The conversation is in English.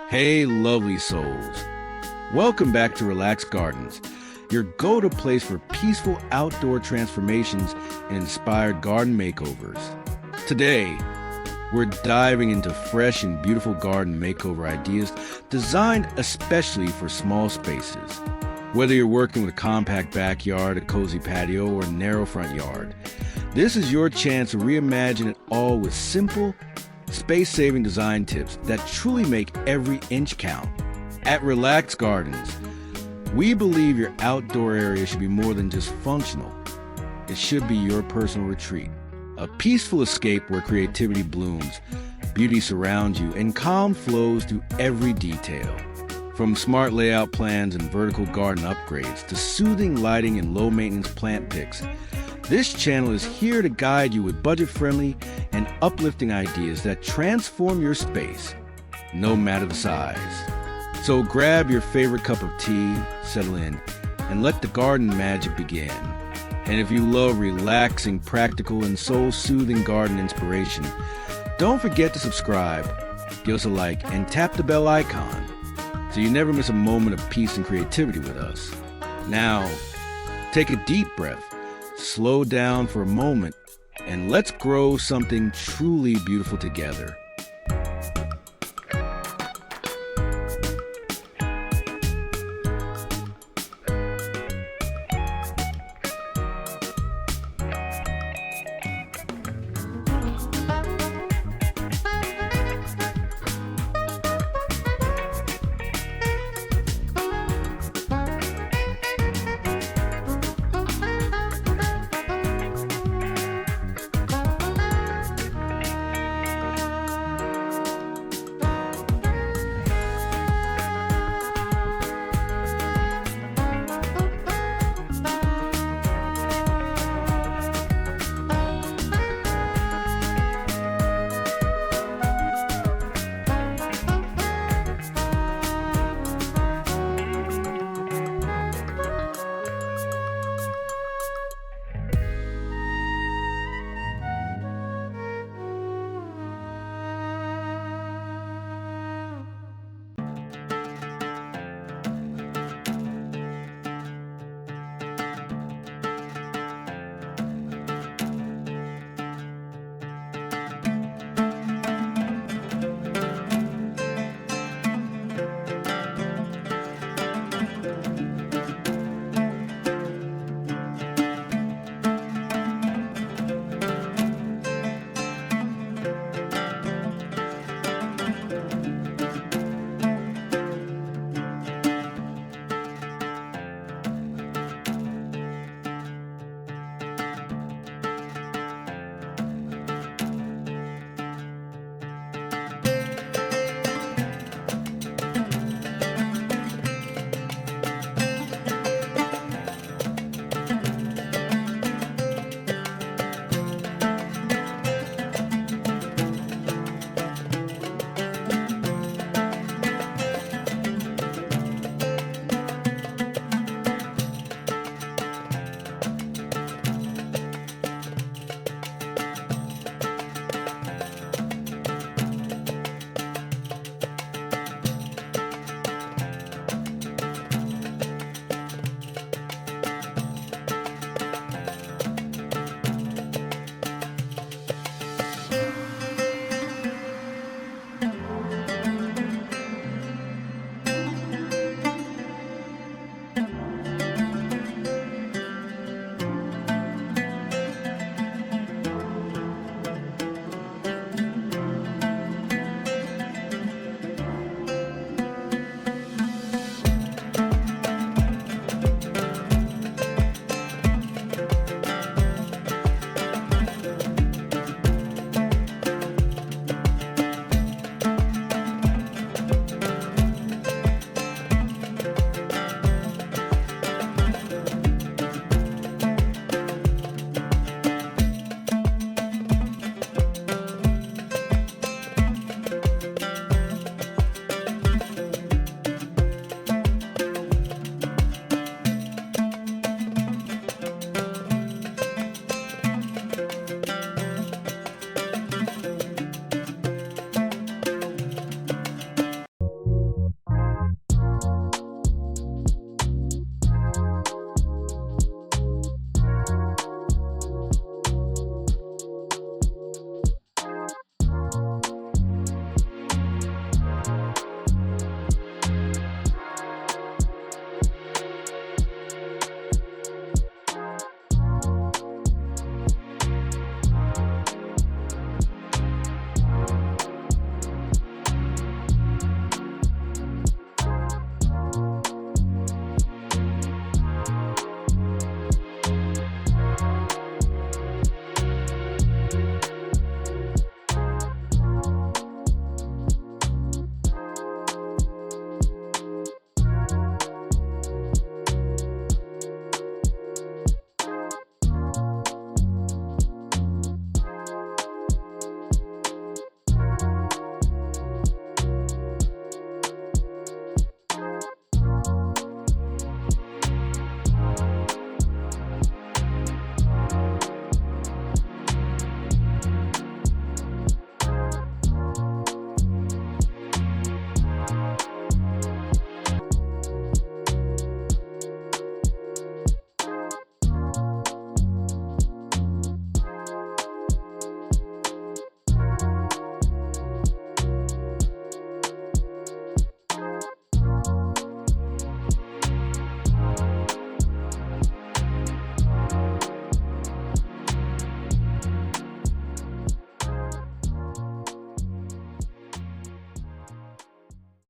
Hey, lovely souls. Welcome back to Relaxed Gardens, your go-to place for peaceful outdoor transformations and inspired garden makeovers. Today, we're diving into fresh and beautiful garden makeover ideas designed especially for small spaces. Whether you're working with a compact backyard, a cozy patio, or a narrow front yard, this is your chance to reimagine it all with simple, space-saving design tips that truly make every inch count. At Relaxed Gardens, we believe your outdoor area should be more than just functional. It should be your personal retreat, a peaceful escape where creativity blooms, beauty surrounds you, and calm flows through every detail. From smart layout plans and vertical garden upgrades to soothing lighting and low-maintenance plant picks, this channel is here to guide you with budget-friendly and uplifting ideas that transform your space, no matter the size. So grab your favorite cup of tea, settle in, and let the garden magic begin. And if you love relaxing, practical, and soul-soothing garden inspiration, don't forget to subscribe, give us a like, and tap the bell icon so you never miss a moment of peace and creativity with us. Now, take a deep breath, slow down for a moment, and let's grow something truly beautiful together.